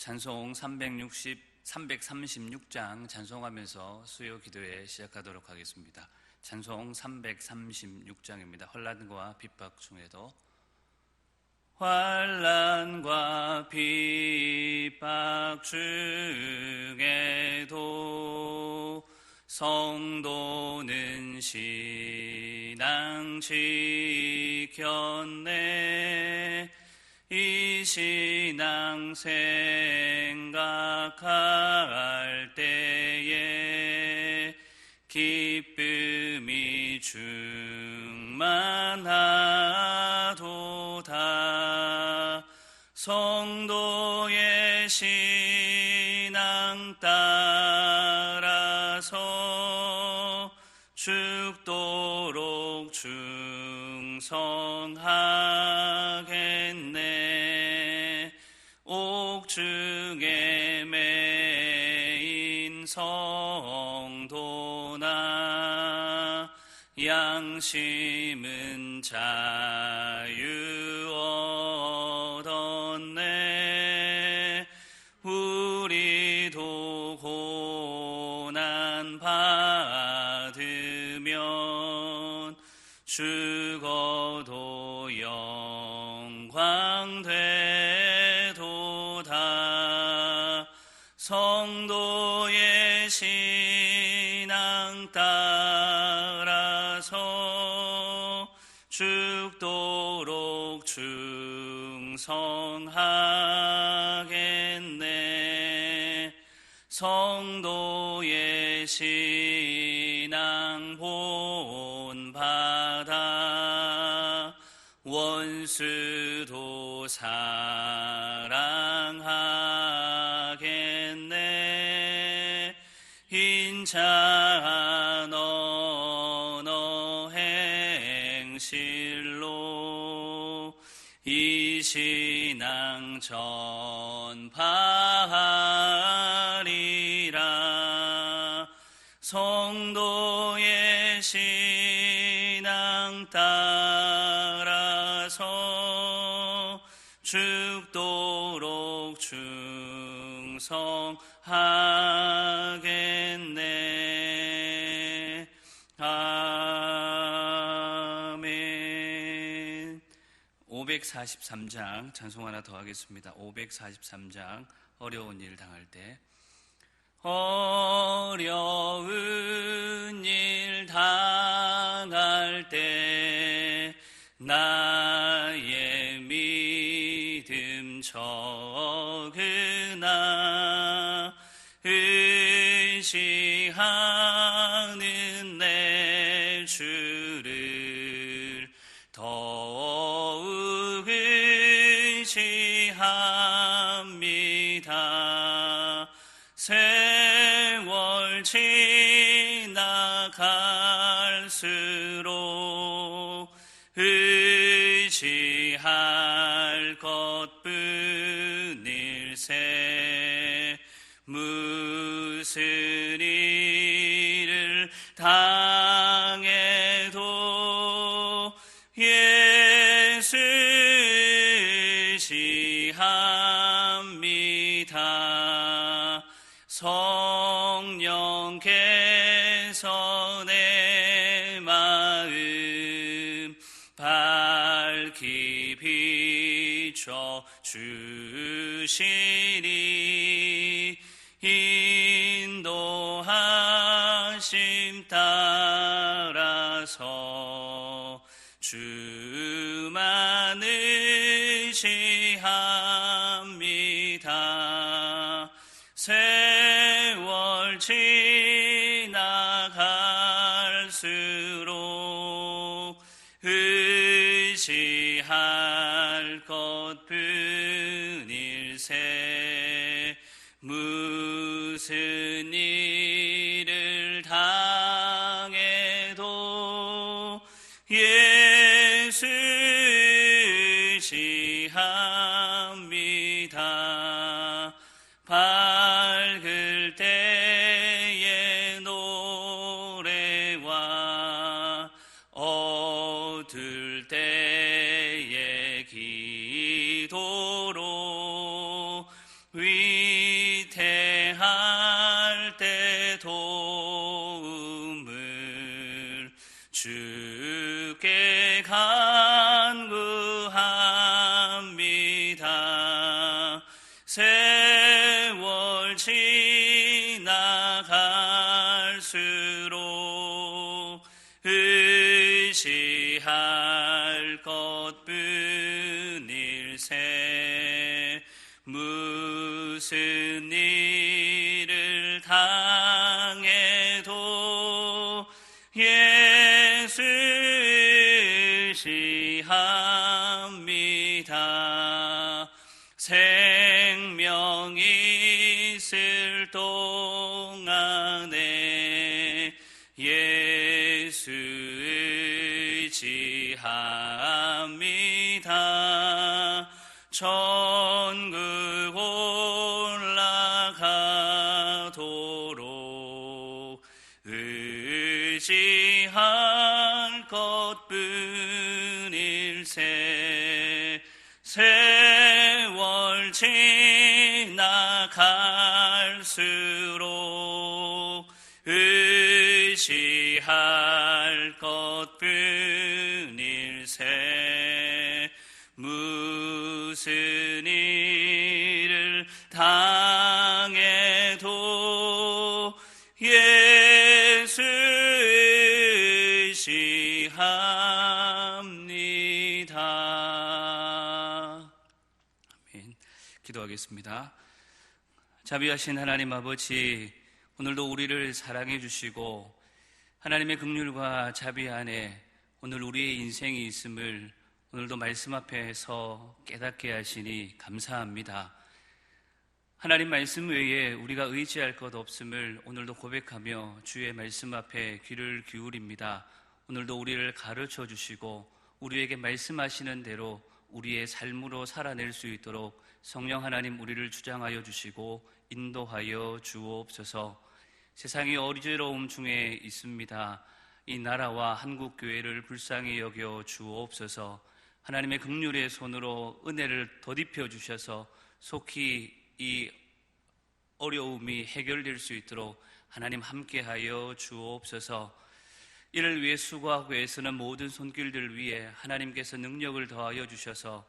찬송 336장 찬송하면서 수요 기도회 시작하도록 하겠습니다. 찬송 336장입니다. 환난과 핍박 중에도 환난과 핍박 중에도 성도는 신앙 지켰네. 이 신앙 생각할 때에 기쁨이 충만하도다. 성도의 신앙 따라서 죽도록 충성하겠네. 옥중에 매인 성도나 양심은 자유 얻었네. 우리도 고난 받으면 죽어도 영광 되도다. 성도의 신앙 따라서 죽도록 충성하겠네. 성도의 신앙 본받아 원수도 사랑하겠네. 인자한 언어 행실로 이 신앙 전파하리라. 성도의 신앙 따라서 죽도록 충성하겠네. 아멘. 543장 찬송 하나 더 하겠습니다. 543장 어려운 일 당할 때. 어려운 일 당할 때 나의 믿음 적으나 의지하는 내 주를 더욱 의지합니다. 세월 지나갈수록 의지할 것뿐일세. 무슨 일을 당해도 예수 의지합니다. 성령께서 내 마음 밝히 비춰 주시니 인도하심 따라서 주만 의지합니다. 세월 지나갈수록 의지할 것뿐일세. 무슨 일을 당해도 예수 의지합니다. 밝을 때의 노래와 어두울 때의 기도로 위 일세 무슨 일을 당해도 예수 의지합니다. 생명 있을 동안에 예수 의지합니다. 천국 올라가도록 의지할 것뿐일세. 세월 지나갈수록 의지할 것뿐일세. 무슨 일을 당해도 예수 의지합니다. 아멘. 기도하겠습니다. 자비하신 하나님 아버지, 오늘도 우리를 사랑해 주시고 하나님의 긍휼과 자비 안에 오늘 우리의 인생이 있음을 오늘도 말씀 앞에서 깨닫게 하시니 감사합니다. 하나님 말씀 외에 우리가 의지할 것 없음을 오늘도 고백하며 주의 말씀 앞에 귀를 기울입니다. 오늘도 우리를 가르쳐 주시고 우리에게 말씀하시는 대로 우리의 삶으로 살아낼 수 있도록 성령 하나님 우리를 주장하여 주시고 인도하여 주옵소서. 세상이 어지러움 중에 있습니다. 이 나라와 한국교회를 불쌍히 여겨 주옵소서. 하나님의 긍휼의 손으로 은혜를 덧입혀 주셔서 속히 이 어려움이 해결될 수 있도록 하나님 함께하여 주옵소서. 이를 위해 수고하고 애쓰는 모든 손길들 위에 하나님께서 능력을 더하여 주셔서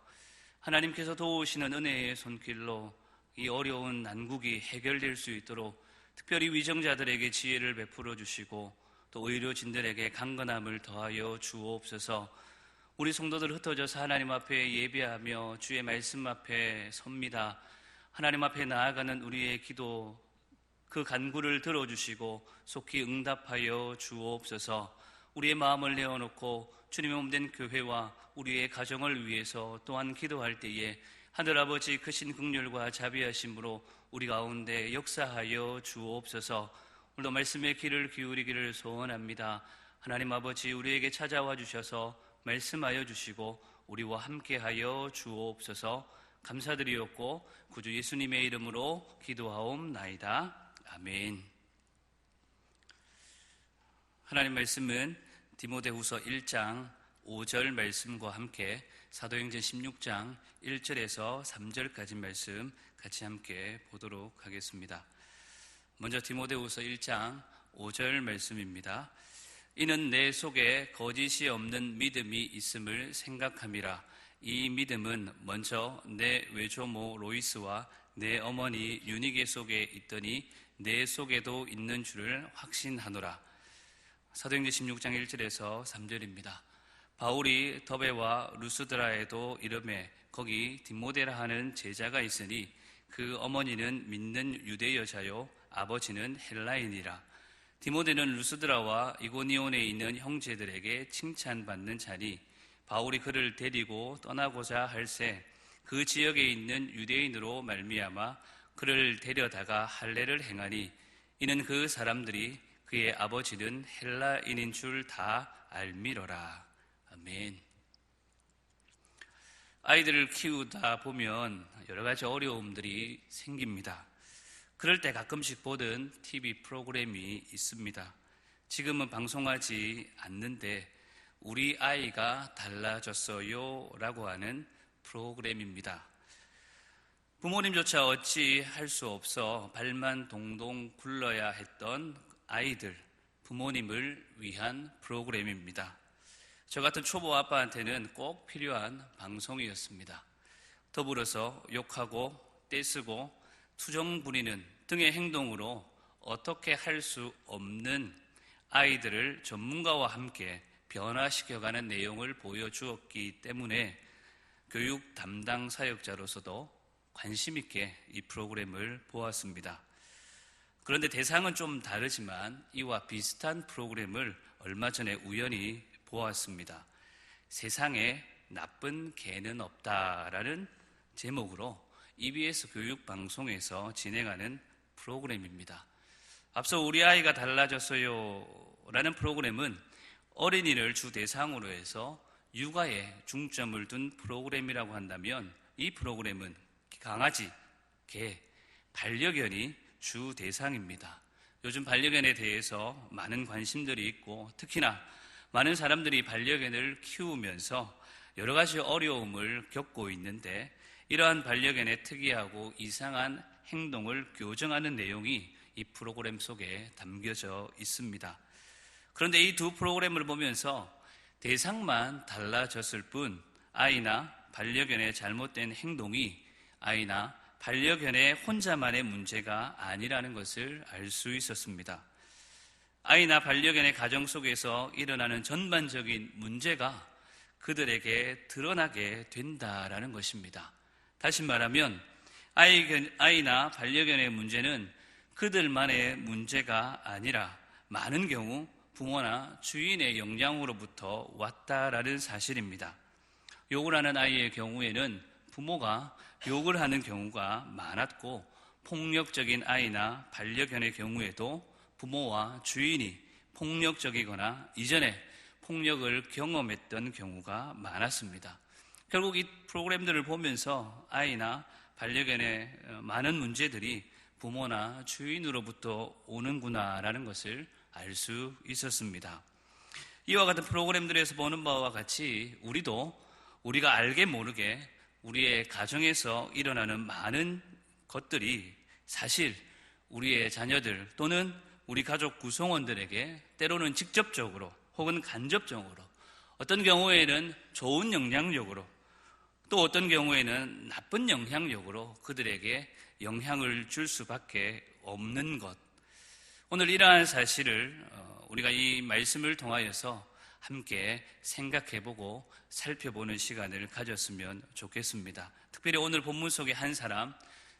하나님께서 도우시는 은혜의 손길로 이 어려운 난국이 해결될 수 있도록 특별히 위정자들에게 지혜를 베풀어 주시고 또 의료진들에게 강건함을 더하여 주옵소서. 우리 성도들 흩어져서 하나님 앞에 예배하며 주의 말씀 앞에 섭니다. 하나님 앞에 나아가는 우리의 기도 그 간구를 들어주시고 속히 응답하여 주옵소서. 우리의 마음을 내어놓고 주님의 몸된 교회와 우리의 가정을 위해서 또한 기도할 때에 하늘아버지 크신 긍휼과 자비하심으로 우리 가운데 역사하여 주옵소서. 오늘도 말씀의 귀를 기울이기를 소원합니다. 하나님 아버지 우리에게 찾아와 주셔서 말씀하여 주시고 우리와 함께하여 주옵소서. 감사드리옵고 구주 예수님의 이름으로 기도하옵나이다. 아멘. 하나님 말씀은 디모데후서 1장 5절 말씀과 함께 사도행전 16장 1절에서 3절까지 말씀 같이 함께 보도록 하겠습니다. 먼저 디모데후서 1장 5절 말씀입니다. 이는 내 속에 거짓이 없는 믿음이 있음을 생각함이라. 이 믿음은 먼저 내 외조모 로이스와 내 어머니 유니게 속에 있더니 내 속에도 있는 줄을 확신하노라. 사도행전 16장 1절에서 3절입니다. 바울이 더베와 루스드라에도 이르매 거기 디모데라 하는 제자가 있으니 그 어머니는 믿는 유대 여자요 아버지는 헬라인이라. 디모데는 루스드라와 이고니온에 있는 형제들에게 칭찬받는 자니 바울이 그를 데리고 떠나고자 할새 그 지역에 있는 유대인으로 말미암아 그를 데려다가 할례를 행하니 이는 그 사람들이 그의 아버지는 헬라인인 줄 다 알미러라. 아멘. 아이들을 키우다 보면 여러 가지 어려움들이 생깁니다. 그럴 때 가끔씩 보던 TV 프로그램이 있습니다. 지금은 방송하지 않는데 우리 아이가 달라졌어요 라고 하는 프로그램입니다. 부모님조차 어찌 할 수 없어 발만 동동 굴러야 했던 아이들, 부모님을 위한 프로그램입니다. 저 같은 초보 아빠한테는 꼭 필요한 방송이었습니다. 더불어서 욕하고 떼쓰고 투정 부리는 등의 행동으로 어떻게 할 수 없는 아이들을 전문가와 함께 변화시켜가는 내용을 보여주었기 때문에 교육 담당 사역자로서도 관심 있게 이 프로그램을 보았습니다. 그런데 대상은 좀 다르지만 이와 비슷한 프로그램을 얼마 전에 우연히 보았습니다. 세상에 나쁜 개는 없다라는 제목으로 EBS 교육방송에서 진행하는 프로그램입니다. 앞서 우리 아이가 달라졌어요 라는 프로그램은 어린이를 주 대상으로 해서 육아에 중점을 둔 프로그램이라고 한다면 이 프로그램은 강아지, 개, 반려견이 주 대상입니다. 요즘 반려견에 대해서 많은 관심들이 있고 특히나 많은 사람들이 반려견을 키우면서 여러 가지 어려움을 겪고 있는데 이러한 반려견의 특이하고 이상한 행동을 교정하는 내용이 이 프로그램 속에 담겨져 있습니다. 그런데 이 두 프로그램을 보면서 대상만 달라졌을 뿐 아이나 반려견의 잘못된 행동이 아이나 반려견의 혼자만의 문제가 아니라는 것을 알 수 있었습니다. 아이나 반려견의 가정 속에서 일어나는 전반적인 문제가 그들에게 드러나게 된다라는 것입니다. 다시 말하면 아이나 반려견의 문제는 그들만의 문제가 아니라 많은 경우 부모나 주인의 영향으로부터 왔다라는 사실입니다. 욕을 하는 아이의 경우에는 부모가 욕을 하는 경우가 많았고 폭력적인 아이나 반려견의 경우에도 부모와 주인이 폭력적이거나 이전에 폭력을 경험했던 경우가 많았습니다. 결국 이 프로그램들을 보면서 아이나 반려견의 많은 문제들이 부모나 주인으로부터 오는구나라는 것을 알 수 있었습니다. 이와 같은 프로그램들에서 보는 바와 같이 우리가 알게 모르게 우리의 가정에서 일어나는 많은 것들이 사실 우리의 자녀들 또는 우리 가족 구성원들에게 때로는 직접적으로 혹은 간접적으로 어떤 경우에는 좋은 영향력으로 또 어떤 경우에는 나쁜 영향력으로 그들에게 영향을 줄 수밖에 없는 것. 오늘 이러한 사실을 우리가 이 말씀을 통하여서 함께 생각해보고 살펴보는 시간을 가졌으면 좋겠습니다. 특별히 오늘 본문 속의 한 사람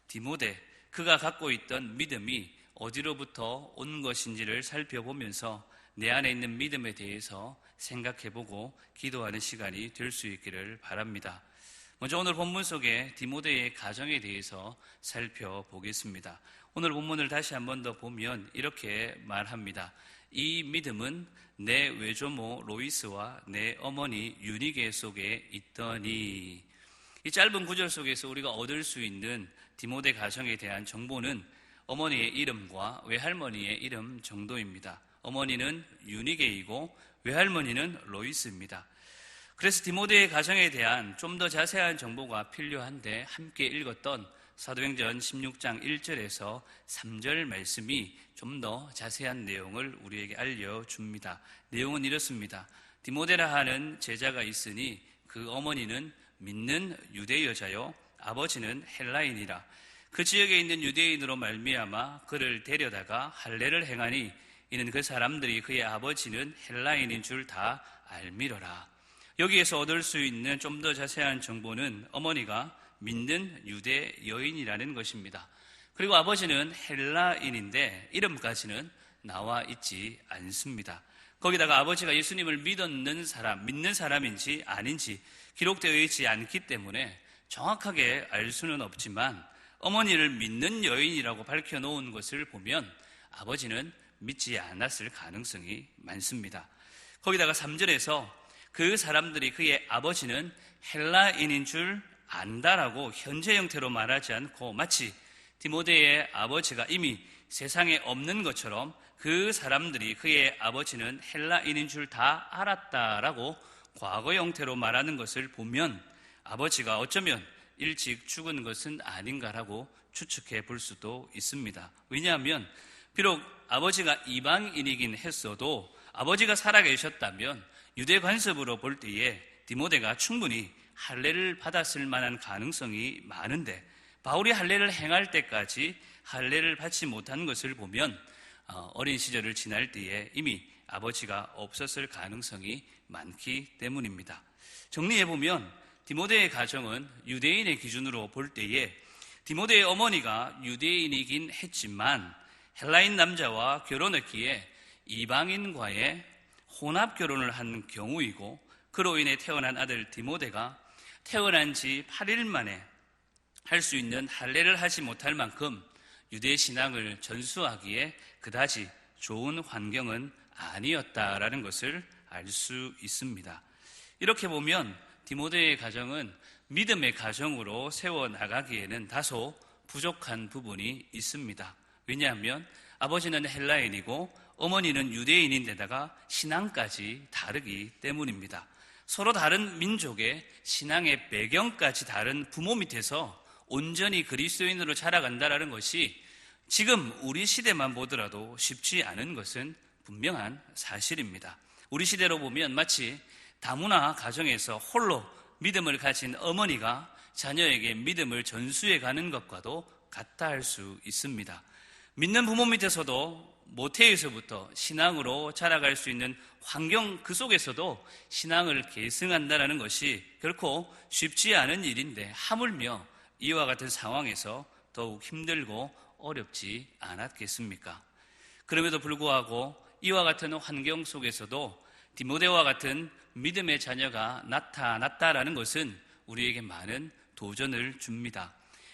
디모데, 그가 갖고 있던 믿음이 어디로부터 온 것인지를 살펴보면서 내 안에 있는 믿음에 대해서 생각해보고 기도하는 시간이 될 수 있기를 바랍니다. 먼저 오늘 본문 속에 디모데의 가정에 대해서 살펴보겠습니다. 오늘 본문을 다시 한 번 더 보면 이렇게 말합니다. 이 믿음은 내 외조모 로이스와 내 어머니 유니게 속에 있더니. 이 짧은 구절 속에서 우리가 얻을 수 있는 디모데 가정에 대한 정보는 어머니의 이름과 외할머니의 이름 정도입니다. 어머니는 유니게이고 외할머니는 로이스입니다. 그래서 디모데의 가정에 대한 좀 더 자세한 정보가 필요한데 함께 읽었던 사도행전 16장 1절에서 3절 말씀이 좀 더 자세한 내용을 우리에게 알려줍니다. 내용은 이렇습니다. 디모데라 하는 제자가 있으니 그 어머니는 믿는 유대 여자요 아버지는 헬라인이라. 그 지역에 있는 유대인으로 말미암아 그를 데려다가 할례를 행하니 이는 그 사람들이 그의 아버지는 헬라인인 줄 다 알미러라. 여기에서 얻을 수 있는 좀 더 자세한 정보는 어머니가 믿는 유대 여인이라는 것입니다. 그리고 아버지는 헬라인인데 이름까지는 나와 있지 않습니다. 거기다가 아버지가 예수님을 믿는 사람인지 아닌지 기록되어 있지 않기 때문에 정확하게 알 수는 없지만 어머니를 믿는 여인이라고 밝혀놓은 것을 보면 아버지는 믿지 않았을 가능성이 많습니다. 거기다가 3절에서 그 사람들이 그의 아버지는 헬라인인 줄 안다라고 현재 형태로 말하지 않고 마치 디모데의 아버지가 이미 세상에 없는 것처럼 그 사람들이 그의 아버지는 헬라인인 줄 다 알았다라고 과거 형태로 말하는 것을 보면 아버지가 어쩌면 일찍 죽은 것은 아닌가라고 추측해 볼 수도 있습니다. 왜냐하면 비록 아버지가 이방인이긴 했어도 아버지가 살아계셨다면 유대 관습으로 볼 때에 디모데가 충분히 할례를 받았을 만한 가능성이 많은데 바울이 할례를 행할 때까지 할례를 받지 못한 것을 보면 어린 시절을 지날 때에 이미 아버지가 없었을 가능성이 많기 때문입니다. 정리해보면 디모데의 가정은 유대인의 기준으로 볼 때에 디모데의 어머니가 유대인이긴 했지만 헬라인 남자와 결혼했기에 이방인과의 혼합 결혼을 한 경우이고, 그로 인해 태어난 아들 디모데가 태어난 지 8일 만에 할 수 있는 할례를 하지 못할 만큼 유대 신앙을 전수하기에 그다지 좋은 환경은 아니었다라는 것을 알 수 있습니다. 이렇게 보면 디모데의 가정은 믿음의 가정으로 세워나가기에는 다소 부족한 부분이 있습니다. 왜냐하면 아버지는 헬라인이고 어머니는 유대인인데다가 신앙까지 다르기 때문입니다. 서로 다른 민족의 신앙의 배경까지 다른 부모 밑에서 온전히 그리스도인으로 자라간다는 것이 지금 우리 시대만 보더라도 쉽지 않은 것은 분명한 사실입니다. 우리 시대로 보면 마치 다문화 가정에서 홀로 믿음을 가진 어머니가 자녀에게 믿음을 전수해 가는 것과도 같다 할 수 있습니다. 믿는 부모 밑에서도 모태에서부터 신앙으로 자라갈 수 있는 환경 그 속에서도 신앙을 계승한다는 것이 결코 쉽지 않은 일인데, 하물며 이와 같은 상황에서 더욱 힘들고 어렵지 않았겠습니까? 그럼에도 불구하고 이와 같은 환경 속에서도 디모데와 같은 믿음의 자녀가 나타났다라는 것은 우리에게 많은 도전을 줍니다.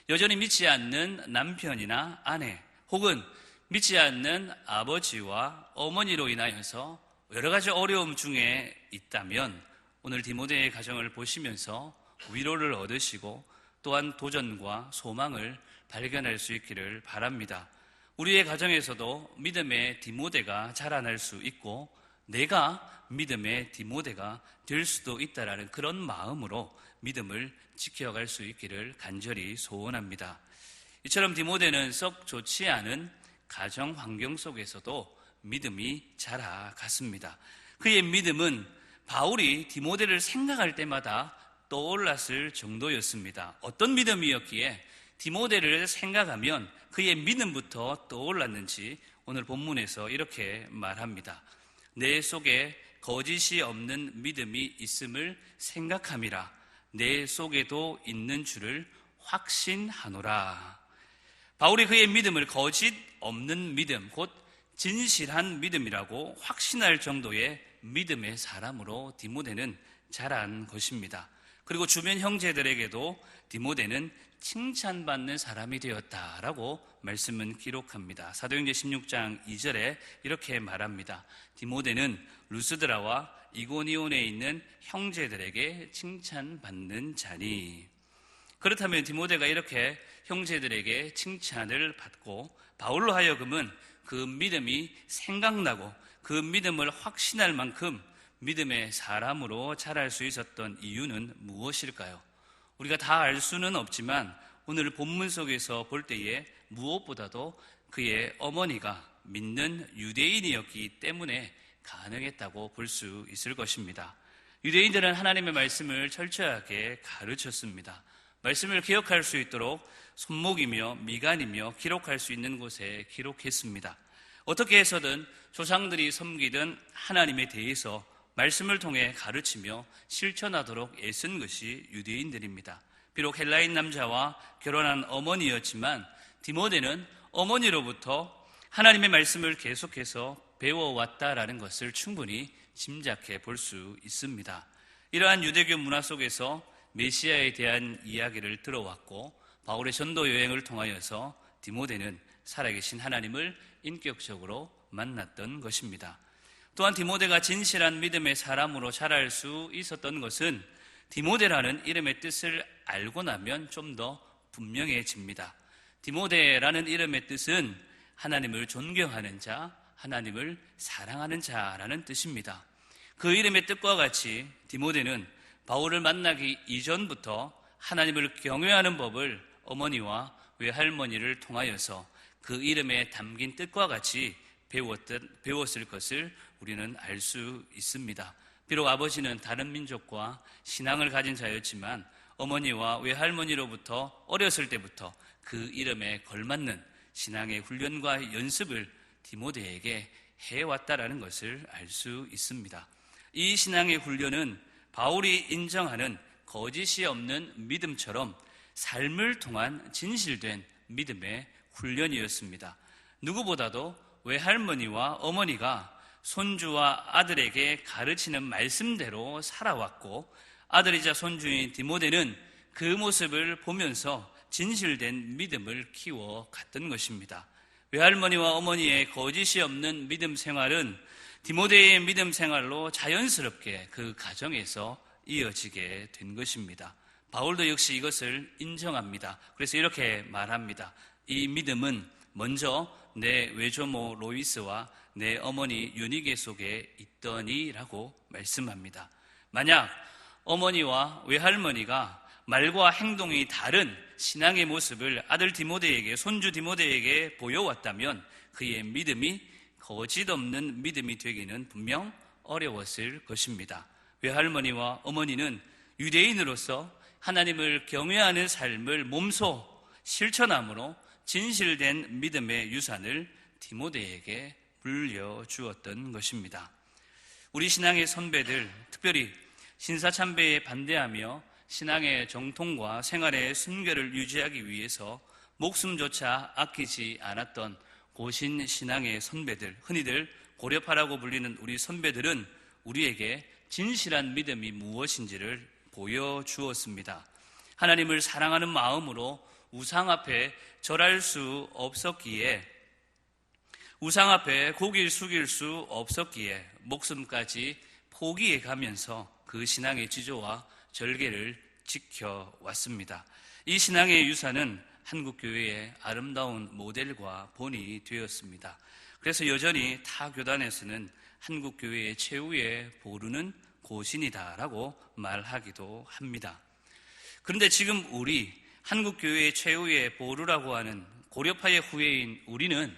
여전히 믿지 않는 남편이나 아내 혹은 믿지 않는 아버지와 어머니로 인하여서 여러 가지 어려움 중에 있다면 오늘 디모데의 가정을 보시면서 위로를 얻으시고 또한 도전과 소망을 발견할 수 있기를 바랍니다. 우리의 가정에서도 믿음의 디모데가 자라날 수 있고 내가 믿음의 디모데가 될 수도 있다라는 그런 마음으로 믿음을 지켜갈 수 있기를 간절히 소원합니다. 이처럼 디모데는 썩 좋지 않은 가정 환경 속에서도 믿음이 자라갔습니다. 그의 믿음은 바울이 디모데를 생각할 때마다 떠올랐을 정도였습니다. 어떤 믿음이었기에 디모데를 생각하면 그의 믿음부터 떠올랐는지 오늘 본문에서 이렇게 말합니다. 내 속에 거짓이 없는 믿음이 있음을 생각함이라. 내 속에도 있는 줄을 확신하노라. 바울이 그의 믿음을 거짓 없는 믿음, 곧 진실한 믿음이라고 확신할 정도의 믿음의 사람으로 디모데는 자란 것입니다. 그리고 주변 형제들에게도 디모데는 칭찬받는 사람이 되었다라고 말씀은 기록합니다. 사도행전 16장 2절에 이렇게 말합니다. 디모데는 루스드라와 이고니온에 있는 형제들에게 칭찬받는 자니. 그렇다면 디모데가 이렇게 형제들에게 칭찬을 받고 바울로 하여금은 그 믿음이 생각나고 그 믿음을 확신할 만큼 믿음의 사람으로 자랄 수 있었던 이유는 무엇일까요? 우리가 다 알 수는 없지만 오늘 본문 속에서 볼 때에 무엇보다도 그의 어머니가 믿는 유대인이었기 때문에 가능했다고 볼 수 있을 것입니다. 유대인들은 하나님의 말씀을 철저하게 가르쳤습니다. 말씀을 기억할 수 있도록 손목이며 미간이며 기록할 수 있는 곳에 기록했습니다. 어떻게 해서든 조상들이 섬기던 하나님에 대해서 말씀을 통해 가르치며 실천하도록 애쓴 것이 유대인들입니다. 비록 헬라인 남자와 결혼한 어머니였지만 디모데는 어머니로부터 하나님의 말씀을 계속해서 배워왔다라는 것을 충분히 짐작해 볼 수 있습니다. 이러한 유대교 문화 속에서 메시아에 대한 이야기를 들어왔고 바울의 전도 여행을 통하여서 디모데는 살아계신 하나님을 인격적으로 만났던 것입니다. 또한 디모데가 진실한 믿음의 사람으로 자랄 수 있었던 것은 디모데라는 이름의 뜻을 알고 나면 좀 더 분명해집니다. 디모데라는 이름의 뜻은 하나님을 존경하는 자, 하나님을 사랑하는 자라는 뜻입니다. 그 이름의 뜻과 같이 디모데는 바울을 만나기 이전부터 하나님을 경외하는 법을 어머니와 외할머니를 통하여서 그 이름에 담긴 뜻과 같이 배웠을 것을 우리는 알 수 있습니다. 비록 아버지는 다른 민족과 신앙을 가진 자였지만 어머니와 외할머니로부터 어렸을 때부터 그 이름에 걸맞는 신앙의 훈련과 연습을 디모데에게 해왔다라는 것을 알 수 있습니다. 이 신앙의 훈련은 바울이 인정하는 거짓이 없는 믿음처럼 삶을 통한 진실된 믿음의 훈련이었습니다. 누구보다도 외할머니와 어머니가 손주와 아들에게 가르치는 말씀대로 살아왔고, 아들이자 손주인 디모데는 그 모습을 보면서 진실된 믿음을 키워갔던 것입니다. 외할머니와 어머니의 거짓이 없는 믿음 생활은 디모데의 믿음 생활로 자연스럽게 그 가정에서 이어지게 된 것입니다. 바울도 역시 이것을 인정합니다. 그래서 이렇게 말합니다. 이 믿음은 먼저 내 외조모 로이스와 내 어머니 유니게 속에 있더니라고 말씀합니다. 만약 어머니와 외할머니가 말과 행동이 다른 신앙의 모습을 아들 디모데에게, 손주 디모데에게 보여왔다면 그의 믿음이 거짓 없는 믿음이 되기는 분명 어려웠을 것입니다. 외할머니와 어머니는 유대인으로서 하나님을 경외하는 삶을 몸소 실천함으로 진실된 믿음의 유산을 디모데에게 물려주었던 것입니다. 우리 신앙의 선배들, 특별히 신사참배에 반대하며 신앙의 정통과 생활의 순결을 유지하기 위해서 목숨조차 아끼지 않았던 고신 신앙의 선배들, 흔히들 고려파라고 불리는 우리 선배들은 우리에게 진실한 믿음이 무엇인지를 보여주었습니다. 하나님을 사랑하는 마음으로 우상 앞에 절할 수 없었기에, 우상 앞에 고개를 숙일 수 없었기에 목숨까지 포기해 가면서 그 신앙의 지조와 절개를 지켜왔습니다. 이 신앙의 유산은 한국교회의 아름다운 모델과 본이 되었습니다. 그래서 여전히 타 교단에서는 한국교회의 최후의 보루는 고신이다라고 말하기도 합니다. 그런데 지금 우리 한국교회의 최후의 보루라고 하는 고려파의 후예인 우리는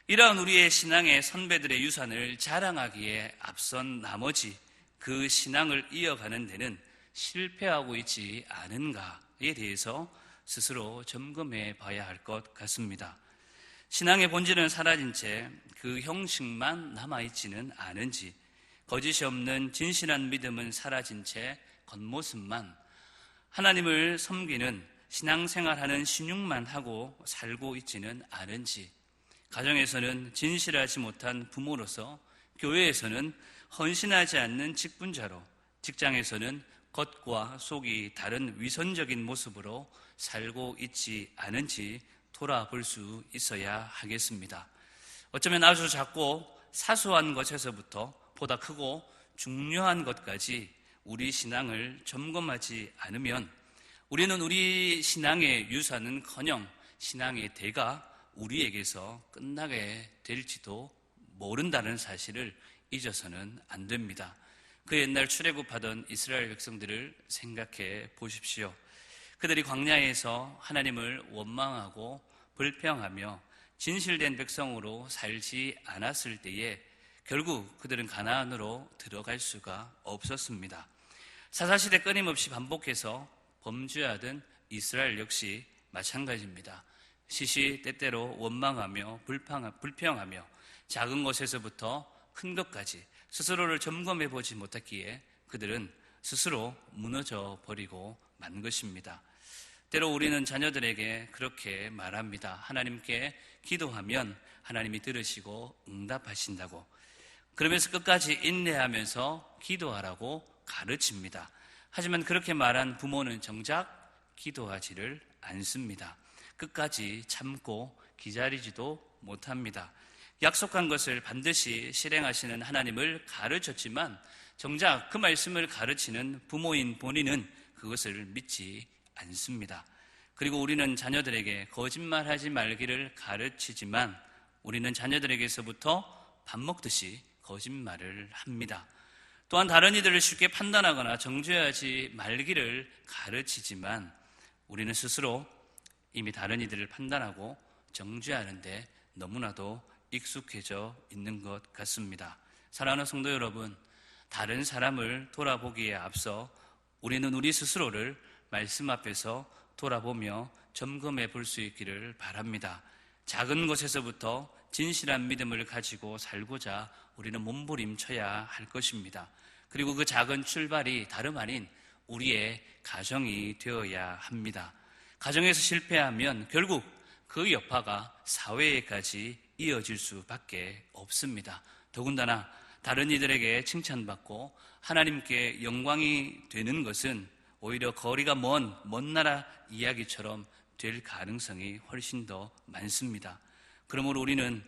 이러한 우리의 신앙의 선배들의 유산을 자랑하기에 앞선 나머지 그 신앙을 이어가는 데는 실패하고 있지 않은가에 대해서 스스로 점검해 봐야 할 것 같습니다. 신앙의 본질은 사라진 채 그 형식만 남아있지는 않은지, 거짓이 없는 진실한 믿음은 사라진 채 겉모습만, 하나님을 섬기는 신앙생활하는 신용만 하고 살고 있지는 않은지, 가정에서는 진실하지 못한 부모로서, 교회에서는 헌신하지 않는 직분자로, 직장에서는 겉과 속이 다른 위선적인 모습으로 살고 있지 않은지 돌아볼 수 있어야 하겠습니다. 어쩌면 아주 작고 사소한 것에서부터 보다 크고 중요한 것까지 우리 신앙을 점검하지 않으면 우리는 우리 신앙의 유산은커녕 신앙의 대가 우리에게서 끝나게 될지도 모른다는 사실을 잊어서는 안 됩니다. 그 옛날 출애굽하던 이스라엘 백성들을 생각해 보십시오. 그들이 광야에서 하나님을 원망하고 불평하며 진실된 백성으로 살지 않았을 때에 결국 그들은 가나안으로 들어갈 수가 없었습니다. 사사시대 끊임없이 반복해서 범죄하던 이스라엘 역시 마찬가지입니다. 시시때때로 원망하며 불평하며 작은 것에서부터 큰 것까지 스스로를 점검해 보지 못했기에 그들은 스스로 무너져 버리고 만 것입니다. 때로 우리는 자녀들에게 그렇게 말합니다. 하나님께 기도하면 하나님이 들으시고 응답하신다고. 그러면서 끝까지 인내하면서 기도하라고 가르칩니다. 하지만 그렇게 말한 부모는 정작 기도하지를 않습니다. 끝까지 참고 기다리지도 못합니다. 약속한 것을 반드시 실행하시는 하나님을 가르쳤지만 정작 그 말씀을 가르치는 부모인 본인은 그것을 믿지 않습니다. 그리고 우리는 자녀들에게 거짓말하지 말기를 가르치지만 우리는 자녀들에게서부터 밥 먹듯이 거짓말을 합니다. 또한 다른 이들을 쉽게 판단하거나 정죄하지 말기를 가르치지만 우리는 스스로 이미 다른 이들을 판단하고 정죄하는데 너무나도 익숙해져 있는 것 같습니다. 사랑하는 성도 여러분, 다른 사람을 돌아보기에 앞서 우리는 우리 스스로를 말씀 앞에서 돌아보며 점검해 볼 수 있기를 바랍니다. 작은 것에서부터 진실한 믿음을 가지고 살고자 우리는 몸부림쳐야 할 것입니다. 그리고 그 작은 출발이 다름 아닌 우리의 가정이 되어야 합니다. 가정에서 실패하면 결국 그 여파가 사회에까지 이어질 수밖에 없습니다. 더군다나 다른 이들에게 칭찬받고 하나님께 영광이 되는 것은 오히려 거리가 먼 나라 이야기처럼 될 가능성이 훨씬 더 많습니다. 그러므로 우리는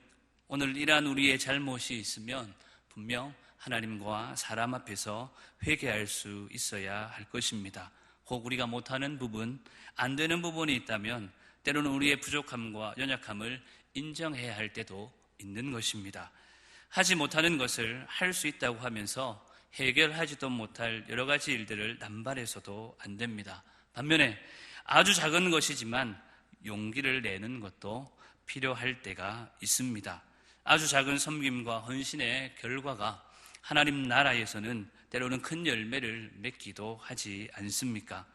오늘 이러한 우리의 잘못이 있으면 분명 하나님과 사람 앞에서 회개할 수 있어야 할 것입니다. 혹 우리가 못하는 부분, 안 되는 부분이 있다면 때로는 우리의 부족함과 연약함을 인정해야 할 때도 있는 것입니다. 하지 못하는 것을 할 수 있다고 하면서 해결하지도 못할 여러 가지 일들을 남발해서도 안 됩니다. 반면에 아주 작은 것이지만 용기를 내는 것도 필요할 때가 있습니다. 아주 작은 섬김과 헌신의 결과가 하나님 나라에서는 때로는 큰 열매를 맺기도 하지 않습니까?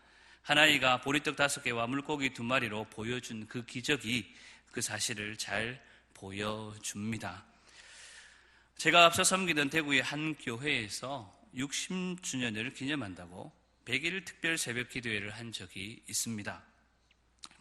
하나이가 보리떡 5개와 물고기 2마리로 보여준 그 기적이 그 사실을 잘 보여줍니다. 제가 앞서 섬기던 대구의 한 교회에서 60주년을 기념한다고 100일 특별 새벽 기도회를 한 적이 있습니다.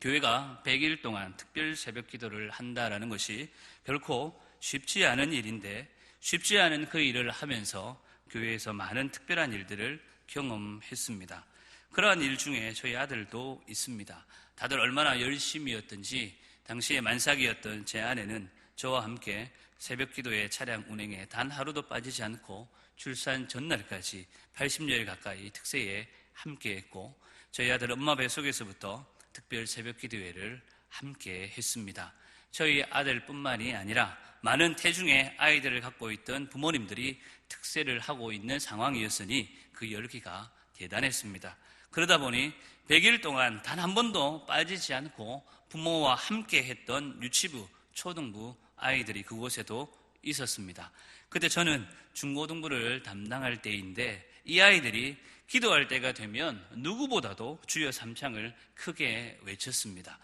교회가 100일 동안 특별 새벽 기도를 한다라는 것이 결코 쉽지 않은 일인데 쉽지 않은 그 일을 하면서 교회에서 많은 특별한 일들을 경험했습니다. 그러한 일 중에 저희 아들도 있습니다. 다들 얼마나 열심이었던지 당시에 만삭이었던 제 아내는 저와 함께 새벽 기도회 차량 운행에 단 하루도 빠지지 않고 출산 전날까지 80여일 가까이 특세에 함께했고 저희 아들 엄마 뱃속에서부터 특별 새벽 기도회를 함께 했습니다. 저희 아들뿐만이 아니라 많은 태중의 아이들을 갖고 있던 부모님들이 특세를 하고 있는 상황이었으니 그 열기가 대단했습니다. 그러다 보니 100일 동안 단 한 번도 빠지지 않고 부모와 함께 했던 유치부, 초등부 아이들이 그곳에도 있었습니다. 그때 저는 중고등부를 담당할 때인데 이 아이들이 기도할 때가 되면 누구보다도 주여 삼창을 크게 외쳤습니다.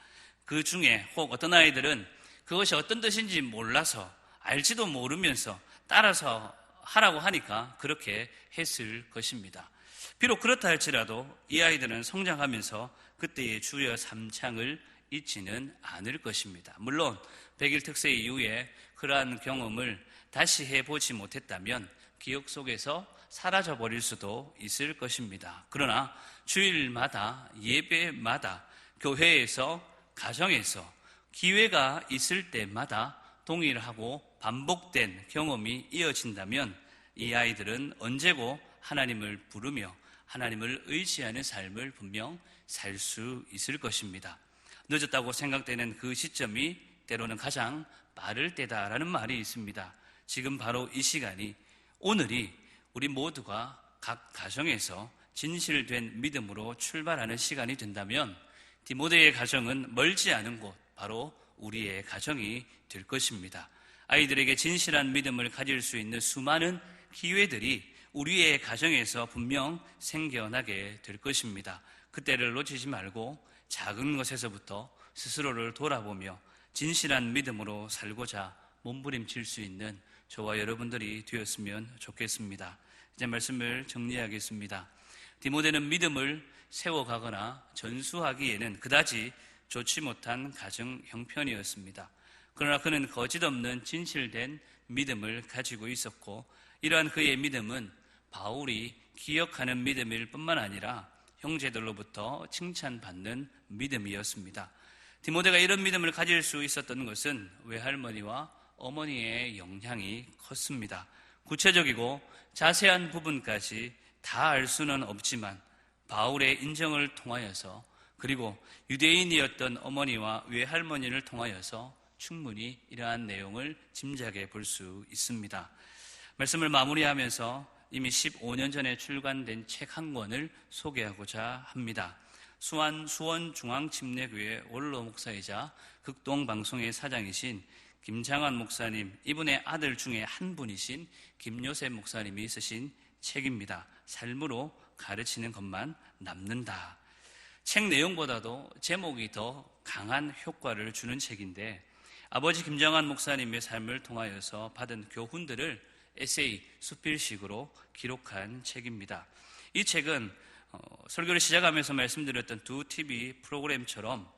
그 중에 혹 어떤 아이들은 그것이 어떤 뜻인지 몰라서 알지도 모르면서 따라서 하라고 하니까 그렇게 했을 것입니다. 비록 그렇다 할지라도 이 아이들은 성장하면서 그때의 주여 삼창을 잊지는 않을 것입니다. 물론 100일 특세 이후에 그러한 경험을 다시 해보지 못했다면 기억 속에서 사라져버릴 수도 있을 것입니다. 그러나 주일마다 예배마다 교회에서 가정에서 기회가 있을 때마다 동일하고 반복된 경험이 이어진다면 이 아이들은 언제고 하나님을 부르며 하나님을 의지하는 삶을 분명 살 수 있을 것입니다. 늦었다고 생각되는 그 시점이 때로는 가장 빠를 때다라는 말이 있습니다. 지금 바로 이 시간이, 오늘이 우리 모두가 각 가정에서 진실된 믿음으로 출발하는 시간이 된다면 디모데의 가정은 멀지 않은 곳, 바로 우리의 가정이 될 것입니다. 아이들에게 진실한 믿음을 가질 수 있는 수많은 기회들이 우리의 가정에서 분명 생겨나게 될 것입니다. 그때를 놓치지 말고 작은 것에서부터 스스로를 돌아보며 진실한 믿음으로 살고자 몸부림칠 수 있는 저와 여러분들이 되었으면 좋겠습니다. 이제 말씀을 정리하겠습니다. 디모데는 믿음을 세워가거나 전수하기에는 그다지 좋지 못한 가정 형편이었습니다. 그러나 그는 거짓없는 진실된 믿음을 가지고 있었고 이러한 그의 믿음은 바울이 기억하는 믿음일 뿐만 아니라 형제들로부터 칭찬받는 믿음이었습니다. 디모데가 이런 믿음을 가질 수 있었던 것은 외할머니와 어머니의 영향이 컸습니다. 구체적이고 자세한 부분까지 다 알 수는 없지만 바울의 인정을 통하여서 그리고 유대인이었던 어머니와 외할머니를 통하여서 충분히 이러한 내용을 짐작해 볼 수 있습니다. 말씀을 마무리하면서 이미 15년 전에 출간된 책 한 권을 소개하고자 합니다. 수원중앙침례교회 원로 목사이자 극동방송의 사장이신 김장환 목사님, 이분의 아들 중에 한 분이신 김요셉 목사님이 쓰신 책입니다. 삶으로 가르치는 것만 남는다. 책 내용보다도 제목이 더 강한 효과를 주는 책인데 아버지 김장환 목사님의 삶을 통하여서 받은 교훈들을 에세이, 수필식으로 기록한 책입니다. 이 책은 설교를 시작하면서 말씀드렸던 두 TV 프로그램처럼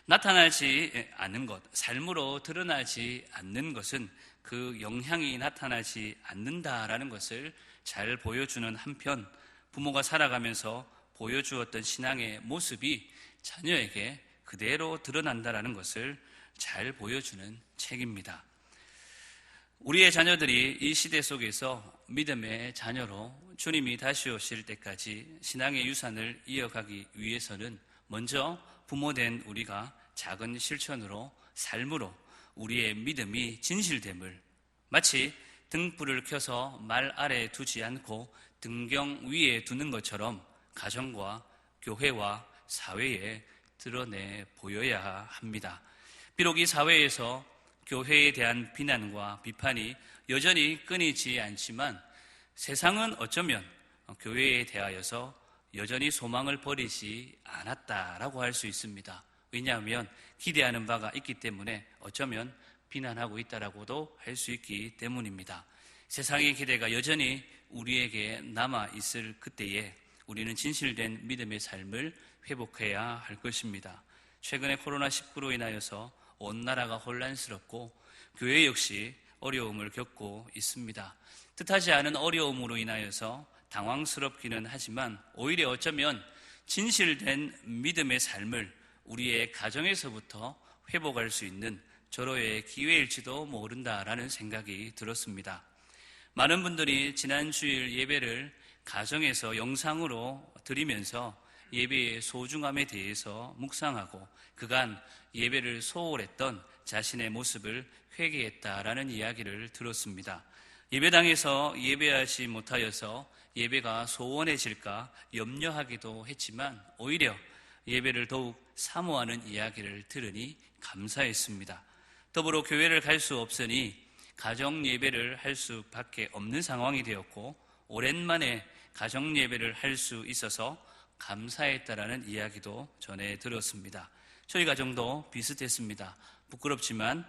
나타나지 않는 것, 삶으로 드러나지 않는 것은 그 영향이 나타나지 않는다라는 것을 잘 보여주는 한편, 부모가 살아가면서 보여주었던 신앙의 모습이 자녀에게 그대로 드러난다라는 것을 잘 보여주는 책입니다. 우리의 자녀들이 이 시대 속에서 믿음의 자녀로 주님이 다시 오실 때까지 신앙의 유산을 이어가기 위해서는 먼저 부모된 우리가 작은 실천으로, 삶으로 우리의 믿음이 진실됨을, 마치 등불을 켜서 말 아래에 두지 않고 등경 위에 두는 것처럼 가정과 교회와 사회에 드러내 보여야 합니다. 비록 이 사회에서 교회에 대한 비난과 비판이 여전히 끊이지 않지만 세상은 어쩌면 교회에 대하여서 여전히 소망을 버리지 않았다라고 할 수 있습니다. 왜냐하면 기대하는 바가 있기 때문에 어쩌면 비난하고 있다라고도 할 수 있기 때문입니다. 세상의 기대가 여전히 우리에게 남아 있을 그때에 우리는 진실된 믿음의 삶을 회복해야 할 것입니다. 최근에 코로나19로 인하여서 온 나라가 혼란스럽고 교회 역시 어려움을 겪고 있습니다. 뜻하지 않은 어려움으로 인하여서 당황스럽기는 하지만 오히려 어쩌면 진실된 믿음의 삶을 우리의 가정에서부터 회복할 수 있는 절호의 기회일지도 모른다라는 생각이 들었습니다. 많은 분들이 지난 주일 예배를 가정에서 영상으로 드리면서 예배의 소중함에 대해서 묵상하고 그간 예배를 소홀했던 자신의 모습을 회개했다라는 이야기를 들었습니다. 예배당에서 예배하지 못하여서 예배가 소원해질까 염려하기도 했지만 오히려 예배를 더욱 사모하는 이야기를 들으니 감사했습니다. 더불어 교회를 갈 수 없으니 가정 예배를 할 수밖에 없는 상황이 되었고 오랜만에 가정 예배를 할 수 있어서 감사했다라는 이야기도 전해 들었습니다. 저희 가정도 비슷했습니다. 부끄럽지만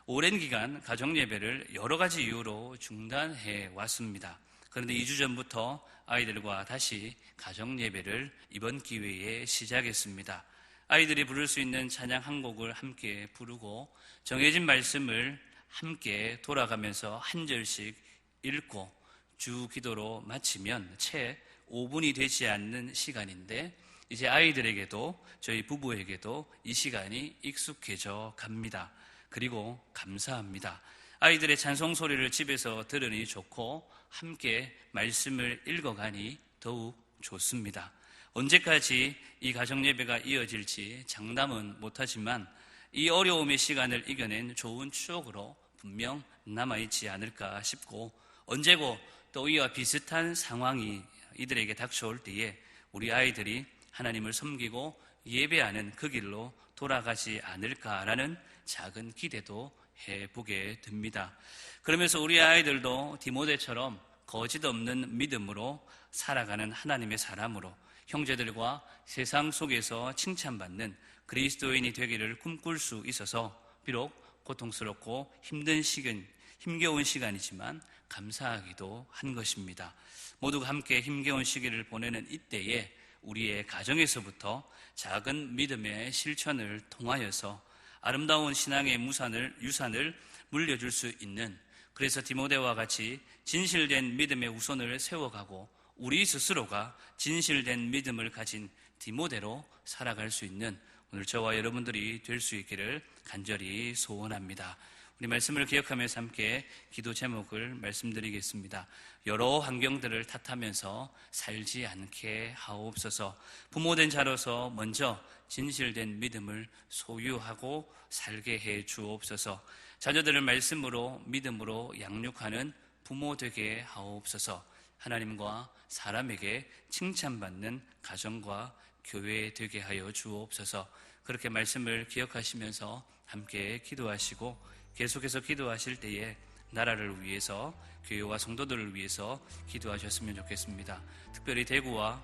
오랜 기간 가정 예배를 여러 가지 이유로 중단해 왔습니다. 그런데 2주 전부터 아이들과 다시 가정 예배를 이번 기회에 시작했습니다. 아이들이 부를 수 있는 찬양 한 곡을 함께 부르고 정해진 말씀을 함께 돌아가면서 한 절씩 읽고 주 기도로 마치면 채 5분이 되지 않는 시간인데 이제 아이들에게도 저희 부부에게도 이 시간이 익숙해져 갑니다. 그리고 감사합니다. 아이들의 찬송 소리를 집에서 들으니 좋고 함께 말씀을 읽어가니 더욱 좋습니다. 언제까지 이 가정 예배가 이어질지 장담은 못하지만 이 어려움의 시간을 이겨낸 좋은 추억으로 분명 남아있지 않을까 싶고 언제고 또 이와 비슷한 상황이 이들에게 닥쳐올 때에 우리 아이들이 하나님을 섬기고 예배하는 그 길로 돌아가지 않을까라는 작은 기대도 해보게 됩니다. 그러면서 우리 아이들도 디모데처럼 거짓 없는 믿음으로 살아가는 하나님의 사람으로 형제들과 세상 속에서 칭찬받는 그리스도인이 되기를 꿈꿀 수 있어서 비록 고통스럽고 힘겨운 시간이지만 감사하기도 한 것입니다. 모두가 함께 힘겨운 시기를 보내는 이때에 우리의 가정에서부터 작은 믿음의 실천을 통하여서 아름다운 신앙의 유산을 물려줄 수 있는, 그래서 디모데와 같이 진실된 믿음의 우선을 세워가고 우리 스스로가 진실된 믿음을 가진 디모데로 살아갈 수 있는 오늘 저와 여러분들이 될 수 있기를 간절히 소원합니다. 우리 말씀을 기억하면서 함께 기도 제목을 말씀드리겠습니다. 여러 환경들을 탓하면서 살지 않게 하옵소서. 부모된 자로서 먼저 진실된 믿음을 소유하고 살게 해 주옵소서. 자녀들을 말씀으로 믿음으로 양육하는 부모 되게 하옵소서. 하나님과 사람에게 칭찬받는 가정과 교회 되게 하여 주옵소서. 그렇게 말씀을 기억하시면서 함께 기도하시고 계속해서 기도하실 때에 나라를 위해서, 교회와 성도들을 위해서 기도하셨으면 좋겠습니다. 특별히 대구와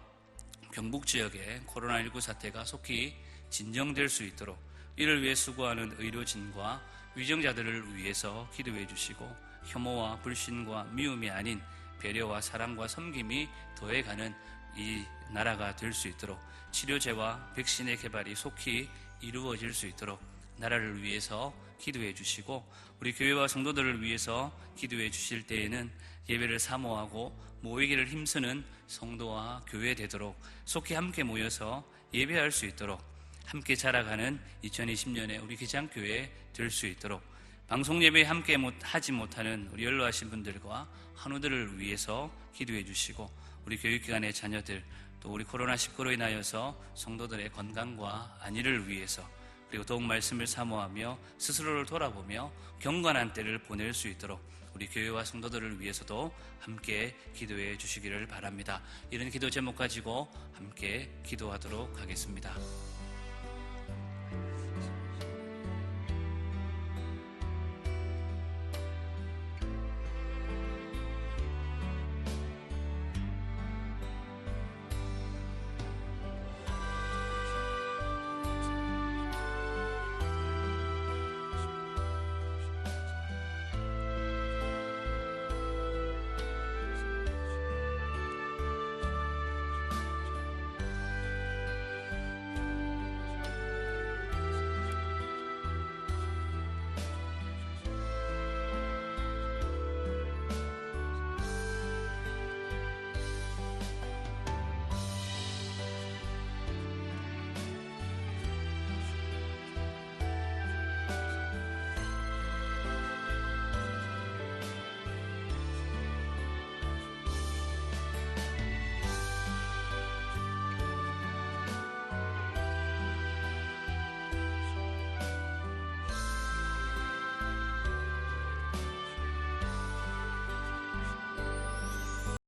경북 지역의 코로나19 사태가 속히 진정될 수 있도록 이를 위해 수고하는 의료진과 위정자들을 위해서 기도해 주시고 혐오와 불신과 미움이 아닌 배려와 사랑과 섬김이 더해가는 이 나라가 될 수 있도록, 치료제와 백신의 개발이 속히 이루어질 수 있도록 나라를 위해서 기도해 주시고, 우리 교회와 성도들을 위해서 기도해 주실 때에는 예배를 사모하고 모이기를 힘쓰는 성도와 교회 되도록, 속히 함께 모여서 예배할 수 있도록, 함께 자라가는 2020년에 우리 기장교회 될 수 있도록, 방송 예배에 함께 하지 못하는 우리 연로하신 분들과 한우들을 위해서 기도해 주시고, 우리 교육기관의 자녀들, 또 우리 코로나19로 인하여서 성도들의 건강과 안위를 위해서, 그리고 더욱 말씀을 사모하며 스스로를 돌아보며 경건한 때를 보낼 수 있도록 우리 교회와 성도들을 위해서도 함께 기도해 주시기를 바랍니다. 이런 기도 제목 가지고 함께 기도하도록 하겠습니다.